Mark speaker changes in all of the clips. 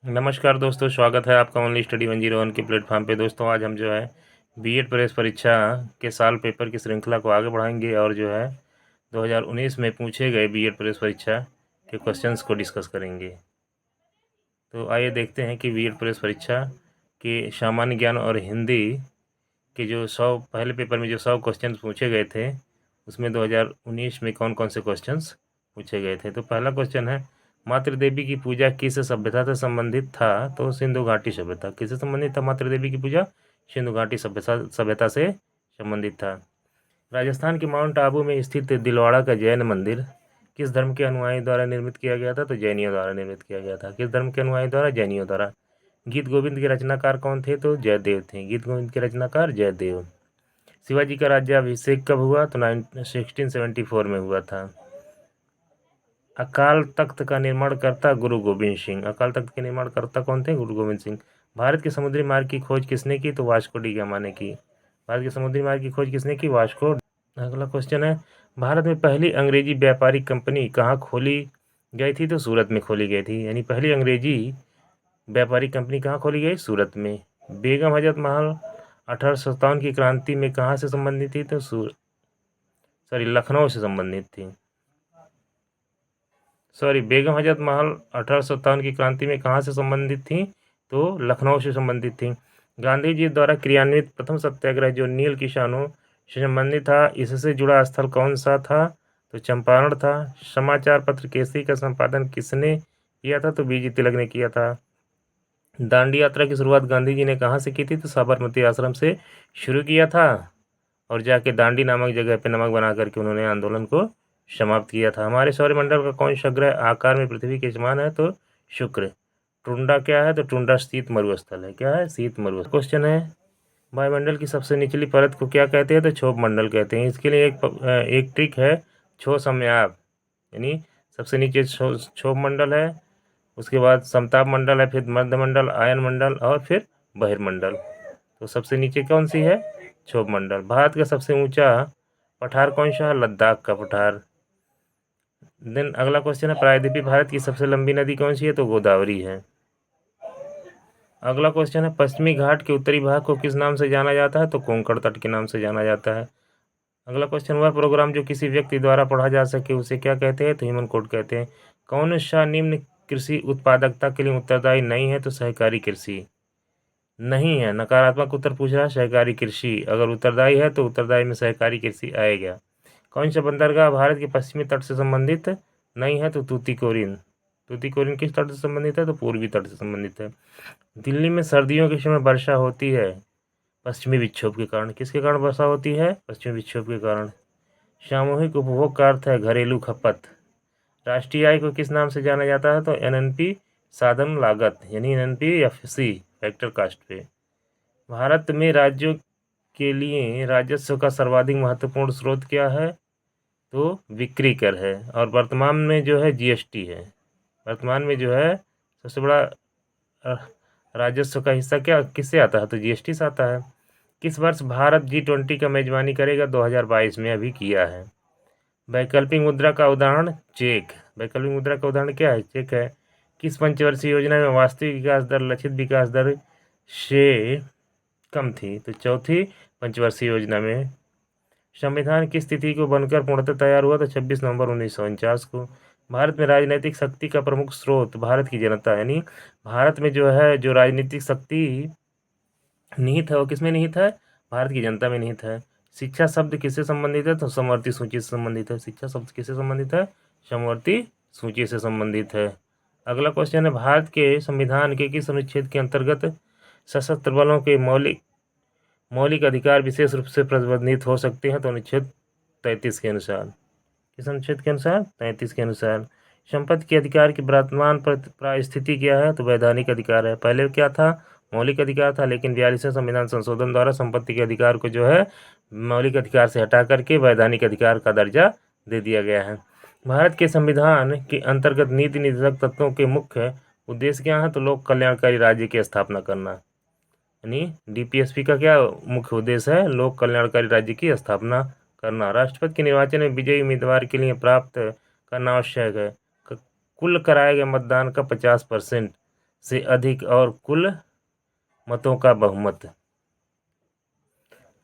Speaker 1: नमस्कार दोस्तों, स्वागत है आपका ओनली स्टडी 101 के प्लेटफॉर्म पे। दोस्तों आज हम जो है बीएड प्रेस परीक्षा के साल पेपर की श्रृंखला को आगे बढ़ाएंगे और जो है 2019 में पूछे गए बीएड प्रेस परीक्षा के क्वेश्चंस को डिस्कस करेंगे। तो आइए देखते हैं कि बीएड प्रेस परीक्षा के सामान्य ज्ञान और हिंदी के जो 100 पहले पेपर में जो 100 क्वेश्चन पूछे गए थे उसमें 2019 में कौन कौन से क्वेश्चंस पूछे गए थे। तो पहला क्वेश्चन है, मातृ देवी की पूजा किस सभ्यता से संबंधित था? तो सिंधु घाटी सभ्यता। किससे संबंधित था मातृ देवी की पूजा? सिंधु घाटी सभ्यता से संबंधित था। राजस्थान के माउंट आबू में स्थित दिलवाड़ा का जैन मंदिर किस धर्म के अनुयायी द्वारा निर्मित किया गया था? तो जैनियों द्वारा निर्मित किया गया था। किस धर्म के अनुयायी द्वारा? जैनियों द्वारा। गीत गोविंद के रचनाकार कौन थे? तो जयदेव थे। गीत गोविंद के रचनाकार जयदेव। शिवाजी का राज्याभिषेक कब हुआ? तो 1674 में हुआ था। अकाल तख्त का निर्माणकर्ता गुरु गोविंद सिंह। अकाल तख्त के निर्माणकर्ता कौन थे? गुरु गोविंद सिंह। भारत के समुद्री मार्ग की खोज किसने की? तो वास्को डी गामा ने की। भारत के समुद्री मार्ग की खोज किसने की? वास्को। अगला क्वेश्चन है, भारत में पहली अंग्रेजी व्यापारिक कंपनी कहाँ खोली गई थी? तो सूरत में खोली गई थी। यानी पहली अंग्रेजी व्यापारिक कंपनी कहाँ खोली गई? सूरत में। बेगम हजरत महल 1857 की क्रांति में कहाँ से संबंधित थी? तो लखनऊ से संबंधित थी। बेगम हजरत महल 1857 की क्रांति में कहाँ से संबंधित थी? तो लखनऊ से संबंधित थी। गांधी जी द्वारा क्रियान्वित प्रथम सत्याग्रह जो नील किसानों से संबंधित था, इससे जुड़ा स्थल कौन सा था? तो चंपारण था। समाचार पत्र केसरी का संपादन किसने किया था? तो बीजी तिलक ने किया था। दांडी यात्रा की शुरुआत गांधी जी ने कहाँ से की थी? तो साबरमती आश्रम से शुरू किया था और जाके दांडी नामक जगह पे नमक बना करके उन्होंने आंदोलन को समाप्त किया था। हमारे सौरमंडल का कौन सा ग्रह आकार में पृथ्वी के समान है? तो शुक्र। टुंडा क्या है? तो टुंडा शीत मरुस्थल है। क्या है? शीत मरुस्थल। क्वेश्चन है, वायुमंडल की सबसे निचली परत को क्या कहते हैं? तो क्षोभ मंडल कहते हैं। इसके लिए एक ट्रिक है, क्षोभ समयाप, यानी सबसे नीचे क्षोभ मंडल है, उसके बाद समताप मंडल है, फिर मध्यमंडल, आयन मंडल और फिर बहिर्मंडल। तो सबसे नीचे कौन सी है? क्षोभ मंडल। भारत का सबसे ऊंचा पठार कौन सा है? लद्दाख का पठार। देन अगला क्वेश्चन है, प्रायद्वीपीय भारत की सबसे लंबी नदी कौन सी है? तो गोदावरी है। अगला क्वेश्चन है, पश्चिमी घाट के उत्तरी भाग को किस नाम से जाना जाता है? तो कोंकण तट के नाम से जाना जाता है। अगला क्वेश्चन, वह प्रोग्राम जो किसी व्यक्ति द्वारा पढ़ा जा सके उसे क्या कहते हैं? तो ह्यूमन कोड कहते हैं। कौन सा निम्न कृषि उत्पादकता के लिए उत्तरदायी नहीं है? तो सहकारी कृषि नहीं है। नकारात्मक उत्तर पूछ रहा है, सहकारी कृषि। अगर उत्तरदायी है तो उत्तरदायी में सहकारी कृषि आएगा। कौन सा बंदरगाह भारत के पश्चिमी तट से संबंधित नहीं है? तो तूतीकोरिन। तूतीकोरिन किस तट से संबंधित है? तो पूर्वी तट से संबंधित है। दिल्ली में सर्दियों के समय वर्षा होती है पश्चिमी विक्षोभ के कारण। किसके कारण वर्षा होती है? पश्चिमी विक्षोभ के कारण। सामूहिक उपभोग का अर्थ है घरेलू खपत। राष्ट्रीय आय को किस नाम से जाना जाता है? तो एनएनपी साधन लागत, यानी एनएनपी फैक्टर कास्ट पे। भारत में राज्यों के लिए राजस्व का सर्वाधिक महत्वपूर्ण स्रोत क्या है? तो बिक्री कर है। और वर्तमान में जो है जीएसटी है। वर्तमान में जो है सबसे बड़ा राजस्व का हिस्सा क्या किससे आता है? तो जीएसटी से आता है। किस वर्ष भारत G20 का मेजबानी करेगा? 2022 में अभी किया है। वैकल्पिक मुद्रा का उदाहरण चेक। वैकल्पिक मुद्रा का उदाहरण क्या है? चेक है। किस पंचवर्षीय योजना में वास्तविक विकास दर लक्षित विकास दर से कम थी? तो चौथी पंचवर्षीय योजना में। संविधान की स्थिति को बनकर पूर्णतः तैयार हुआ? तो 26 नवंबर 1949 को। भारत में राजनीतिक शक्ति का प्रमुख स्रोत भारत की जनता, यानी भारत में जो है जो राजनीतिक शक्ति निहित है वो किसमें निहित है? भारत की जनता में निहित है। शिक्षा शब्द किससे संबंधित है? तो समवर्ती सूची से संबंधित है। शिक्षा शब्द किससे संबंधित है? समवर्ती सूची से संबंधित है। अगला क्वेश्चन है, भारत के संविधान के किस अनुच्छेद के अंतर्गत सशस्त्र बलों के मौलिक अधिकार विशेष रूप से प्रतिबंधित हो सकते हैं? तो अनुच्छेद 33 के अनुसार। किस अनुच्छेद के अनुसार? 33 के अनुसार। संपत्ति के अधिकार की वर्तमान परिस्थिति क्या है? तो वैधानिक अधिकार है। पहले क्या था? मौलिक अधिकार था, लेकिन 42वें संविधान संशोधन द्वारा संपत्ति के अधिकार को जो है मौलिक अधिकार से हटा करके वैधानिक अधिकार का दर्जा दे दिया गया है। भारत के संविधान के अंतर्गत नीति निर्देशक तत्वों के मुख्य उद्देश्य क्या है? तो लोक कल्याणकारी राज्य की स्थापना करना, यानी डीपीएसपी का क्या मुख्य उद्देश्य है? लोक कल्याणकारी राज्य की स्थापना करना। राष्ट्रपति के निर्वाचन में विजयी उम्मीदवार के लिए प्राप्त करना आवश्यक है कुल कराए गए मतदान का 50% से अधिक और कुल मतों का बहुमत।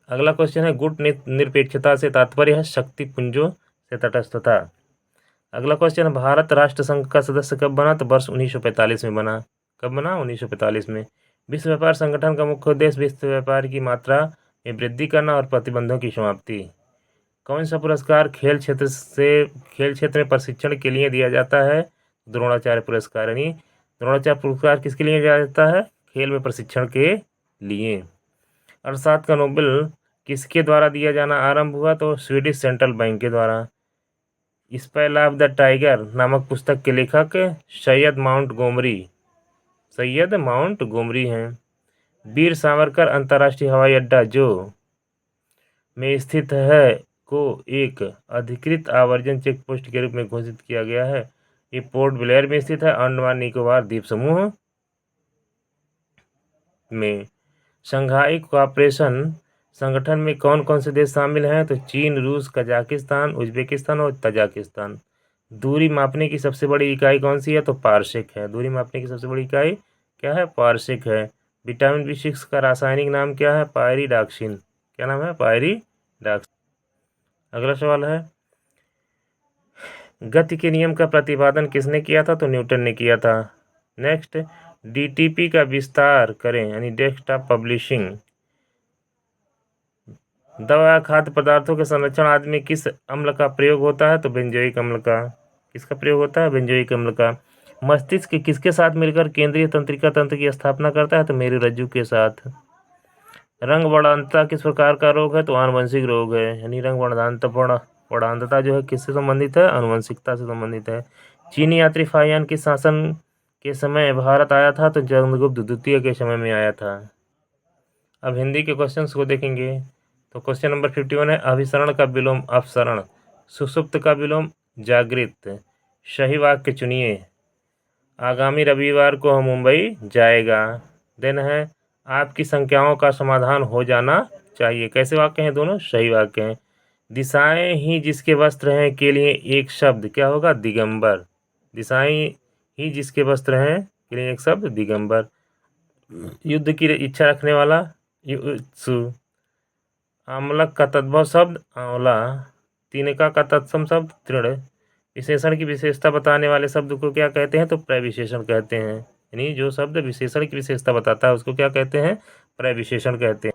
Speaker 1: अगला क्वेश्चन है गुट निरपेक्षता से तात्पर्य है शक्ति पुंजों से तटस्थता। अगला क्वेश्चन है भारत राष्ट्र संघ का सदस्य कब बना, तो वर्ष 1945 में बना। कब बना, 1945 में। विश्व व्यापार संगठन का मुख्य उद्देश्य विश्व व्यापार की मात्रा में वृद्धि करना और प्रतिबंधों की समाप्ति। कौन सा पुरस्कार खेल क्षेत्र में प्रशिक्षण के लिए दिया जाता है, द्रोणाचार्य पुरस्कार। यानी द्रोणाचार्य पुरस्कार किसके लिए दिया जाता है, खेल में प्रशिक्षण के लिए। अर्थशास्त्र का नोबेल किसके द्वारा दिया जाना आरंभ हुआ, तो स्वीडिश सेंट्रल बैंक के द्वारा। स्पेल ऑफ द टाइगर नामक पुस्तक के लेखक सैयद माउंट गोमरी हैं। वीर सावरकर अंतर्राष्ट्रीय हवाई अड्डा जो में स्थित है को एक अधिकृत आवर्जन चेक पोस्ट के रूप में घोषित किया गया है। ये पोर्ट ब्लेयर में स्थित है, अंडमान निकोबार द्वीप समूह में। शंघाई कोऑपरेशन संगठन में कौन कौन से देश शामिल हैं, तो चीन, रूस, कजाकिस्तान, उज्बेकिस्तान और तजाकिस्तान। दूरी मापने की सबसे बड़ी इकाई कौन सी है, तो पारसेक है। दूरी मापने की सबसे बड़ी इकाई क्या है, पारसेक है। विटामिन B6 का रासायनिक नाम क्या है, पायरिडॉक्सिन। क्या नाम है, पायरिडॉक्सिन। अगला सवाल है गति के नियम का प्रतिपादन किसने किया था, तो न्यूटन ने किया था। नेक्स्ट, DTP का विस्तार करें यानी डेस्कटॉप पब्लिशिंग। दवा खाद्य पदार्थों के संरक्षण आदि में किस अम्ल का प्रयोग होता है, तो बेंजोइक अम्ल का। किसका प्रयोग होता है, बेंजोइक अम्ल का। मस्तिष्क किसके साथ मिलकर केंद्रीय तंत्रिका तंत्र की स्थापना करता है, तो मेरुरज्जु के साथ। रंग वर्णांतता किस प्रकार का रोग है, तो आनुवंशिक रोग है। यानी रंग वर्णांतता जो है किससे संबंधित है, आनुवंशिकता से संबंधित है। चीनी यात्री फाहियान किस शासन के समय भारत आया था, तो चंद्रगुप्त द्वितीय के समय में आया था। अब हिंदी के क्वेश्चंस को देखेंगे तो क्वेश्चन नंबर 51 है अभिसरण का विलोम अपसरण, सुषुप्त का विलोम जागृत। सही वाक्य चुनिए। आगामी रविवार को हम मुंबई जाएगा। देन है आपकी संख्याओं का समाधान हो जाना चाहिए। कैसे वाक्य हैं दोनों, सही वाक्य हैं। दिशाएं ही जिसके वस्त्र हैं के लिए एक शब्द क्या होगा, दिगंबर। दिशाएं ही जिसके वस्त्र हैं के लिए एक शब्द दिगंबर। युद्ध की इच्छा रखने वाला युत्सु। आमलक का तद्भव शब्द आंवला। तिनका का तत्सम शब्द तृण। विशेषण की विशेषता बताने वाले शब्द को क्या कहते हैं, तो प्रविशेषण कहते हैं। यानी जो शब्द विशेषण की विशेषता बताता है उसको क्या कहते हैं, प्रविशेषण कहते हैं।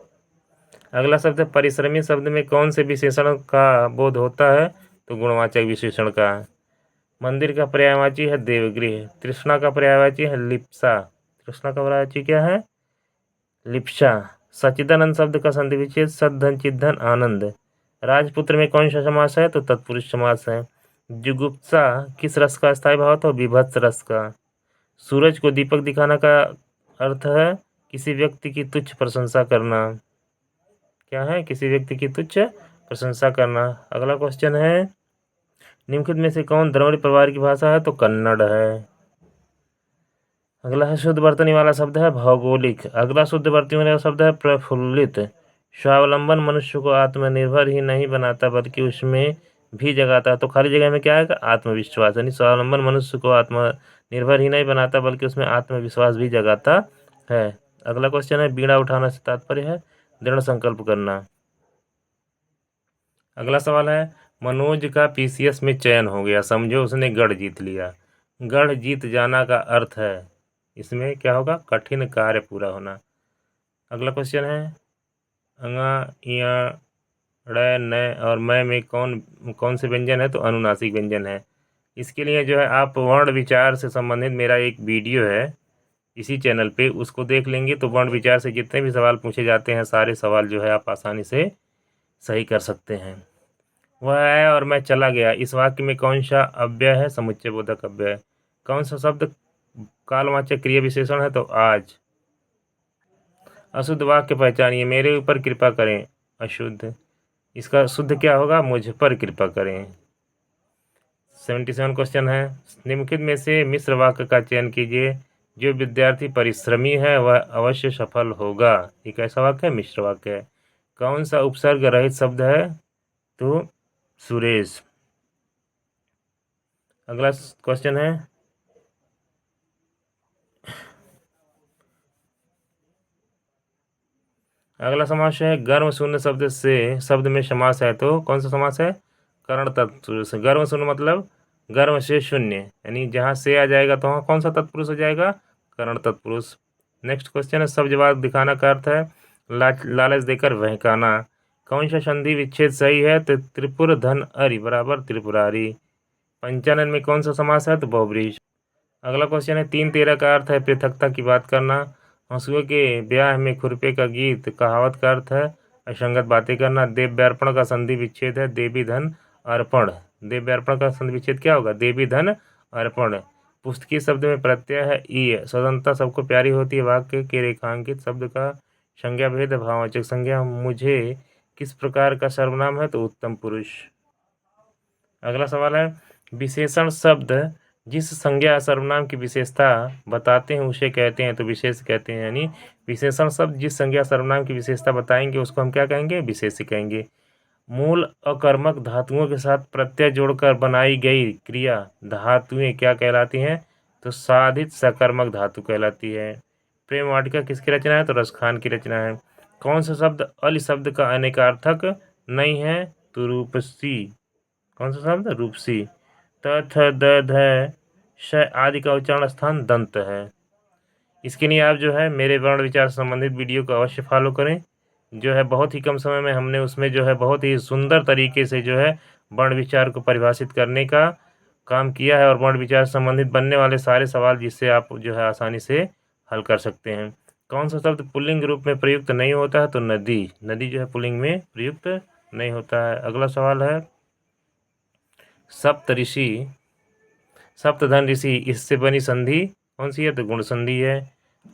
Speaker 1: अगला शब्द है परिश्रमी। शब्द में कौन से विशेषण का बोध होता है, तो गुणवाचक विशेषण का। मंदिर का पर्यायवाची है देवगृह। तृष्णा का पर्यायवाची है लिप्सा। तृष्णा का पर्यायवाची क्या है, लिप्सा। सच्चिदानंद शब्द का संधि विच्छेद सद्धन चिद्धन आनंद। राजपुत्र में कौन सा समास है, तो तत्पुरुष समास है। जुगुप्सा किस रस का स्थायी भाव था, विभत्स रस का। सूरज को दीपक दिखाना का अर्थ है किसी व्यक्ति की तुच्छ प्रशंसा करना। क्या है, किसी व्यक्ति की तुच्छ प्रशंसा करना। अगला क्वेश्चन है निम्नलिखित में से कौन द्रविड़ परिवार की भाषा है, तो कन्नड़ है। अगला है शुद्ध वर्तनी वाला शब्द है भौगोलिक। अगला शुद्ध वर्तनी वाला शब्द है प्रफुल्लित। स्वावलंबन मनुष्य को आत्मनिर्भर ही नहीं बनाता बल्कि उसमें भी जगाता है, तो खाली जगह में क्या आएगा, आत्मविश्वास। यानी स्वावलंबन मनुष्य को आत्मनिर्भर ही नहीं बनाता बल्कि उसमें आत्मविश्वास भी जगाता है। अगला क्वेश्चन है बीड़ा उठाना से तात्पर्य है दृढ़ संकल्प करना। अगला सवाल है मनोज का PCS में चयन हो गया, समझो उसने गढ़ जीत लिया। गढ़ जीत जाना का अर्थ है इसमें क्या होगा, कठिन कार्य पूरा होना। अगला क्वेश्चन है अंगा इया ड़ न और मैं में कौन कौन से व्यंजन है, तो अनुनासिक व्यंजन है। इसके लिए जो है आप वर्ण विचार से संबंधित मेरा एक वीडियो है इसी चैनल पे, उसको देख लेंगे तो वर्ण विचार से जितने भी सवाल पूछे जाते हैं सारे सवाल जो है आप आसानी से सही कर सकते हैं। वह है और मैं चला गया, इस वाक्य में कौन सा अव्यय है, समुच्चय बोधक अव्यय। कौन सा शब्द कालवाचक क्रिया विशेषण है, तो आज। अशुद्ध वाक्य पहचानिए, मेरे ऊपर कृपा करें, अशुद्ध। इसका शुद्ध क्या होगा, मुझ पर कृपा करें। 77 क्वेश्चन है निम्नलिखित में से मिश्र वाक्य का चयन कीजिए। जो विद्यार्थी परिश्रमी है वह अवश्य सफल होगा। एक ऐसा वाक्य है, मिश्र वाक्य है। कौन सा उपसर्ग रहित शब्द है, तो सुरेश। अगला क्वेश्चन है अगला समास है गर्म शून्य शब्द में समास है तो कौन सा समास है? कर्ण तत्पुरुष। गर्म शून्य मतलब गर्म से शून्य, यानी जहाँ से आ जाएगा तो वहाँ कौन सा तत्पुरुष हो जाएगा? कर्ण तत्पुरुष। नेक्स्ट क्वेश्चन है सब्जवाद दिखाना का अर्थ है लालच देकर बहकाना। कौन सा संधि विच्छेद सही है? तो त्रिपुर धन अरि बराबर त्रिपुरारी। पंचानन में कौन सा समास है? तो बहुब्रीहि। अगला क्वेश्चन है 3-13 का अर्थ है पृथकता की बात करना। हंसुए के ब्याह में खुरपे का गीत कहावत का अर्थ है असंगत बातें करना। देव्यार्पण का संधि विच्छेद है देवी धन अर्पण। देव्यार्पण का संधि विच्छेद क्या होगा? देवी धन अर्पण। पुस्तकीय शब्द में प्रत्यय है ई। स्वतंत्रता सबको प्यारी होती है वाक्य के रेखांकित शब्द का संज्ञा भेद भाववाचक संज्ञा। मुझे किस प्रकार का सर्वनाम है? तो उत्तम पुरुष। अगला सवाल है विशेषण शब्द जिस संज्ञा सर्वनाम की विशेषता बताते हैं उसे कहते हैं तो विशेष कहते हैं। यानी विशेषण शब्द जिस संज्ञा सर्वनाम की विशेषता बताएंगे उसको हम क्या कहेंगे? विशेष कहेंगे। मूल अकर्मक धातुओं के साथ प्रत्यय जोड़कर बनाई गई क्रिया धातुएं क्या कहलाती हैं? तो साधित सकर्मक धातु कहलाती है। प्रेम वाटिका किसकी रचना है? तो रसखान की रचना है। कौन सा शब्द अल शब्द का अनेकार्थक नहीं है? तो रूपसी। कौन सा शब्द? रूपसी। त थ द ध श आदि का उच्चारण स्थान दंत है। इसके लिए आप जो है मेरे वर्ण विचार से संबंधित वीडियो को अवश्य फॉलो करें। जो है बहुत ही कम समय में हमने उसमें जो है बहुत ही सुंदर तरीके से जो है वर्ण विचार को परिभाषित करने का काम किया है और वर्ण विचार से संबंधित बनने वाले सारे सवाल जिससे आप जो है आसानी से हल कर सकते हैं। कौन सा शब्द पुल्लिंग रूप में प्रयुक्त नहीं होता है? तो नदी। नदी जो है पुल्लिंग में प्रयुक्त नहीं होता है। अगला सवाल है सप्त ऋषि सप्तधन ऋषि इससे बनी संधि कौन सी है? तो गुण संधि है।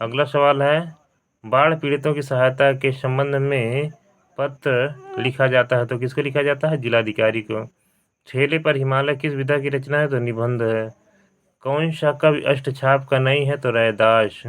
Speaker 1: अगला सवाल है बाढ़ पीड़ितों की सहायता के संबंध में पत्र लिखा जाता है तो किसको लिखा जाता है? जिलाधिकारी को। छेले पर हिमालय किस विधा की रचना है? तो निबंध है। कौन सा कवि अष्टछाप का नहीं है? तो रैदास।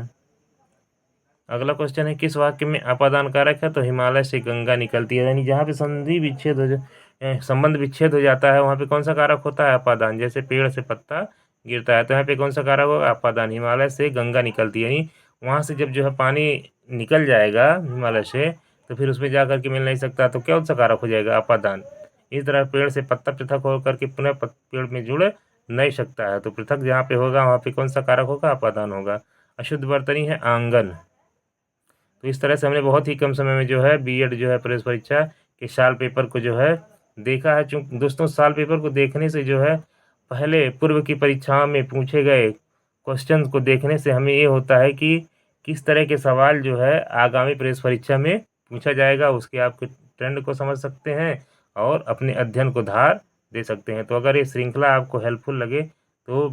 Speaker 1: अगला क्वेश्चन है किस वाक्य में अपादान कारक है? तो हिमालय से गंगा निकलती है। यानी जहाँ पे संधि विच्छेद संबंध विच्छेद हो जाता है वहाँ पे कौन सा कारक होता है? अपादान। जैसे पेड़ से पत्ता गिरता है तो यहाँ पे कौन सा कारक होगा? अपादान। हिमालय से गंगा निकलती है, यानी वहाँ से जब जो है पानी निकल जाएगा हिमालय से तो फिर उसमें जा करके मिल नहीं सकता तो कौन सा कारक हो जाएगा? अपादान। इस तरह पेड़ से पत्ता पृथक होकर के पुनः पेड़ में जुड़ नहीं सकता है तो पृथक जहाँ पे होगा वहाँ पे कौन सा कारक होगा? अपादान होगा। अशुद्ध बर्तनी है आंगन। तो इस तरह से हमने बहुत ही कम समय में जो है बीएड जो है प्रवेश परीक्षा के साल पेपर को जो है देखा है। चूँकि दोस्तों साल पेपर को देखने से जो है पहले पूर्व की परीक्षाओं में पूछे गए क्वेश्चन को देखने से हमें ये होता है कि किस तरह के सवाल जो है आगामी प्रवेश परीक्षा में पूछा जाएगा उसके आपके ट्रेंड को समझ सकते हैं और अपने अध्ययन को धार दे सकते हैं। तो अगर ये श्रृंखला आपको हेल्पफुल लगे तो